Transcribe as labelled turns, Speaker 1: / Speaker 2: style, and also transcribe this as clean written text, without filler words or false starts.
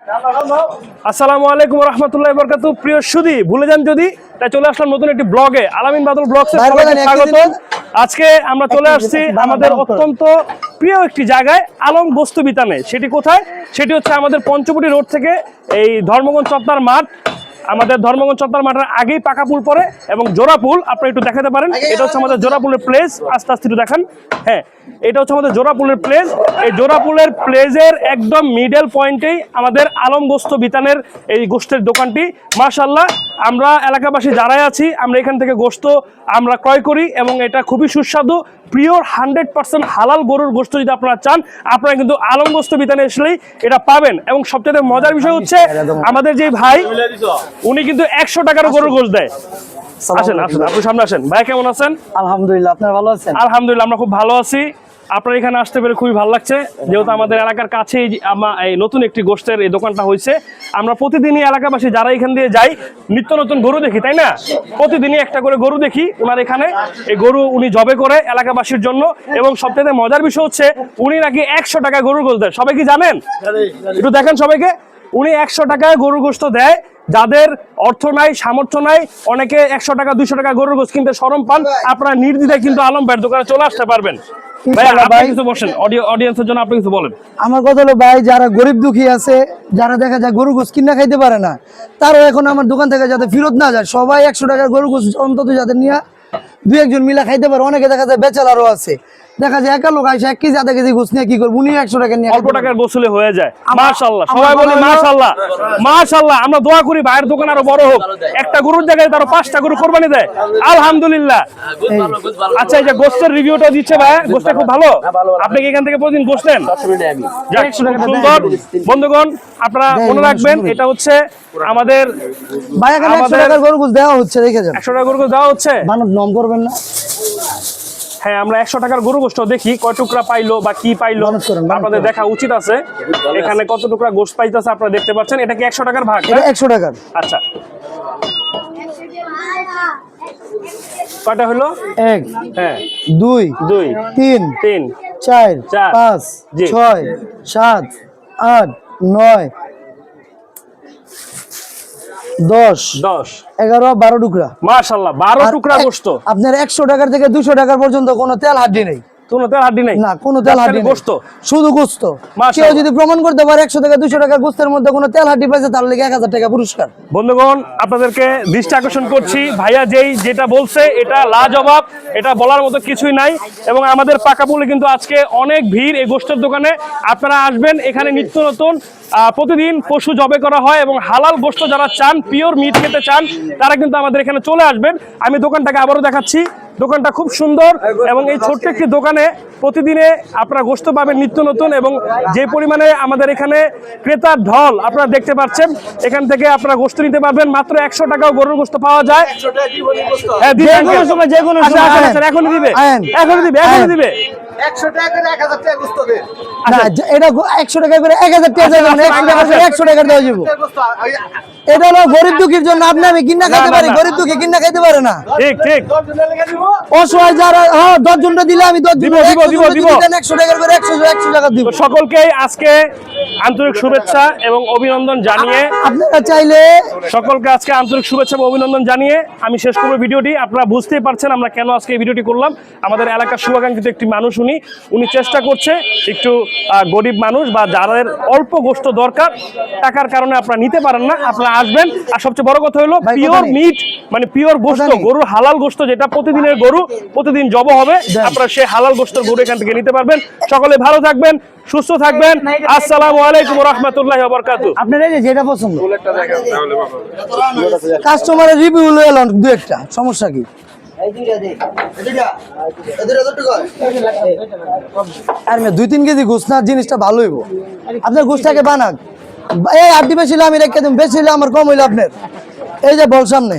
Speaker 1: আসসালামু আলাইকুম ওয়া রাহমাতুল্লাহি ওয়া বারাকাতুহু। প্রিয় সুধী, ভুলে যান যদি, তাই চলে আসলাম নতুন একটি ব্লগে, আলামিন বাদল ব্লগসে সবাইকে স্বাগত। আজকে আমরা চলে আসছি আমাদের অত্যন্ত প্রিয় একটি জায়গায়, আলম বস্তু বিতানে। সেটি কোথায়? সেটি হচ্ছে আমাদের পঞ্চবটি রোড থেকে এই ধর্মগঞ্জ চত্বর মাঠ। আমাদের ধর্মগঞ্জ চত্বর মাঠের আগেই পাকা পুল পড়ে এবং জোড়া পুল আপনারা একটু দেখাতে পারেন। এটা হচ্ছে আমাদের জোড়া পুলের প্লেস। আস্তে আস্তে একটু দেখান। হ্যাঁ, এটা হচ্ছে আমাদের জোড়া পুলের প্লেস। এই জোড়া পুলের প্লেসের একদম মিডল পয়েন্টেই আমাদের আলম গোস্ত বিতানের এই গোস্তের দোকানটি। মাশাআল্লাহ, আমরা এলাকাবাসী যারাই আছি, আমরা এখান থেকে গোস্ত আমরা ক্রয় করি এবং এটা খুবই সুস্বাদু, পিওর 100% হালাল গরুর গোস্ত যদি আপনারা চান, আপনারা কিন্তু আলম গোস্ত বিতানে আসলেই এটা পাবেন। এবং সবচেয়ে মজার বিষয় হচ্ছে আমাদের যে ভাই, উনি কিন্তু 100 টাকার গরুর গোস্ত দেয়। আসেন আসেন, আপনি সামনে আসেন। ভাই কেমন আছেন?
Speaker 2: আলহামদুলিল্লাহ, আপনারা ভালো আছেন?
Speaker 1: আলহামদুলিল্লাহ, আমরা খুব ভালো আছি। আপনার এখানে আসতে পেরে খুবই ভালো লাগছে, যেহেতু আমাদের এলাকার কাছেই এই নতুন একটি গোস্তের এই দোকানটা হয়েছে। আমরা প্রতিদিনই এলাকাবাসী যারা এখান দিয়ে যাই, নিত্য নতুন গরু দেখি, তাই না? প্রতিদিনই একটা করে গরু দেখি ওনার এখানে। এই গরু উনি জবে করে এলাকাবাসীর জন্য। এবং সবচেয়ে মজার বিষয় হচ্ছে উনি নাকি 100 টাকায় গরুর গোস্ত দেয়। সবাই কি জানেন? একটু দেখেন সবাইকে। উনি 100 টাকায় গরুর গোস্ত দেয়। যাদের অর্থ নাই, সামর্থ্য নাই, অনেকে 100 টাকা 200 টাকা গরুর গোস্ত কিনতে শরম পান, আপনারা নির্দ্বিধায় কিন্তু আলম ভাইয়ের দোকানে চলে আসতে পারবেন।
Speaker 2: আমার কথা হলো ভাই, যারা গরিব দুঃখী আছে, যারা দেখা যায় গরু গোস্ত কিনা খাইতে পারে না, তারও এখন আমার দোকান থেকে যাতে ফেরত না যায়, সবাই 100 টাকার গরু গোস্ত অন্তত যাতে নিয়ে 2-1 জন মিলা খাইতে পারে। অনেকে দেখা যায় বেচালারও আছে, দেখা যায় একা লোক আইসা 1 কেজি আধা কেজি গোস্ত নিয়ে কি করবো, উনি 100 টাকা নিয়ে
Speaker 1: অল্প টাকার গোসলে হয়ে যায়। মাশাআল্লাহ, সবাই বলে মাশাআল্লাহ মাশাআল্লাহ। আমরা দোয়া করি ভাইয়ের দোকান আরো বড় হোক, একটা গরুর জায়গায় তারও 5টা গরু কোরবানি দেয়। আলহামদুলিল্লাহ। আচ্ছা, এই যে গোস্তের রিভিউটা দিচ্ছে ভাই, গোস্ত খুব ভালো। আপনি কি এখান থেকে প্রতিদিন গোস্ত নেন? সুন্দর। বন্ধুগণ, আপনারা মনে রাখবেন, এটা হচ্ছে আমাদের
Speaker 2: ভাই এখানে 100 টাকার গরু গোস্ত দেওয়া হচ্ছে, দেখে যান।
Speaker 1: 100 টাকার গরু গোস্ত দেওয়া হচ্ছে।
Speaker 2: বানাত নম করবেন না।
Speaker 1: হ্যাঁ, আমরা 100 টাকার গরু গোস্ত দেখি কয় টুকরা পাইলো বা কি পাইলো আপনাদের দেখা উচিত আছে। এখানে কত টুকরা গোস্ত পাইতেছে আপনারা দেখতে পাচ্ছেন। এটা কি 100 টাকার ভাগ?
Speaker 2: এটা 100 টাকার।
Speaker 1: আচ্ছা, কয়টা হলো?
Speaker 2: 1,
Speaker 1: হ্যাঁ,
Speaker 2: 2, 3, 4, 5, 6, 7, 8, 9, 10, 11, 12 টুকরা।
Speaker 1: মাশাআল্লাহ, 12 টুকরা গোস্ত।
Speaker 2: আপনার 100 টাকার থেকে 200 টাকার পর্যন্ত কোনো তেল হাড্ডি নেই।
Speaker 1: কোনো তেল হাড্ডি নেই?
Speaker 2: না, কোনো তেল হাড্ডি নেই, গোস্ত, শুধু গোস্ত। কেউ যদি প্রমাণ করতে পারে 100 থেকে 200 টাকার গোস্তের মধ্যে কোনো তেল হাড্ডি পাইছে, তার লাগি 1000 টাকা পুরস্কার।
Speaker 1: বন্ধুগণ, আপনাদেরকে দৃষ্টি আকর্ষণ করছি, ভাইয়া যেটা বলছে এটা লাজবাব, এটা বলার মতো কিছুই নাই। এবং আমাদের পাকাপুলে কিন্তু আজকে অনেক ভিড় এই গোস্তের দোকানে। আপনারা আসবেন, এখানে নিত্য নতুন প্রতিদিন পশু জবে করা হয় এবং হালাল গোস্ত যারা চান, পিওর মিট খেতে চান, তারা কিন্তু আমাদের এখানে চলে আসবেন। আমি দোকানটাকে আবারও দেখাচ্ছি। দোকানটা খুব সুন্দর এবং এই ছোট্ট একটি দোকানে প্রতিদিনে আপনারা গোস্ত পাবেন নিত্য নতুন। এবং যে পরিমাণে আমাদের এখানে ক্রেতার ঢল আপনারা দেখতে পাচ্ছেন, এখান থেকে আপনারা গোস্ত নিতে পারবেন। মাত্র 100 টাকাও গরুর গোস্ত পাওয়া যায়। হ্যাঁ, যে কোনো সময় এখনই দিবে, এখনই দিবে, এখনই দিবে।
Speaker 2: 100 টাকা করে 1000 টাকা গোস্ত দেন। না, এটা 100 টাকা করে 1000 টাকা দেন, 100 টাকা দেওয়া যাবে। এটা হলো গরিব দুঃখীর জন্য। আপনি আমি কিনা খাইতে পারি, গরিব দুঃখী কিনা খাইতে পারে না।
Speaker 1: ঠিক ঠিক।
Speaker 2: অসহায় যারা, হ্যাঁ 10 জনটা দিলে আমি 10 দিব, 100 টাকা করে 100 টাকা দিব।
Speaker 1: সকলকেই আজকে আন্তরিক শুভেচ্ছা এবং অভিনন্দন জানিয়ে,
Speaker 2: আপনারা চাইলে
Speaker 1: সকলকে আজকে আন্তরিক শুভেচ্ছা এবং অভিনন্দন জানিয়ে আমি শেষ করব ভিডিওটি। আপনারা বুঝতেই পারছেন আমরা কেন আজকে এই ভিডিওটি করলাম। আমাদের এলাকার শুভাকাঙ্ক্ষিত একটি মানুষ, উনি চেষ্টা করছে, একটু গরিব মানুষ বা যাদের অল্প গোস্ত দরকার, টাকার কারণে আপনারা নিতে পারেন না, আপনারা আসবেন। আর সবচেয়ে বড় কথা হলো পিওর মিট, মানে পিওর গোস্ত, গরুর হালাল গোস্ত, যেটা প্রতিদিনের গরু প্রতিদিন জব হবে, আপনারা সেই হালাল গোস্তের গরু এখান থেকে নিতে পারবেন। সকলে ভালো থাকবেন, সুস্থ থাকবেন। আসসালামু আলাইকুম ওয়া রাহমাতুল্লাহি ওয়া বারাকাতুহু।
Speaker 2: আপনারা এই যেটা পছন্দ, কাস্টমারের রিভিউ লয়ে এলেন দুই একটা, সমস্যা কি? আর 2-3 কেজি গোস্ত না, জিনিসটা ভালো হইব। আপনার গোস্তটাকে বানাক, এই 8 বেশি আমি রেখে দিন, বেশি হলে আমার কম হইলো আপনার। এই যে বল সামনে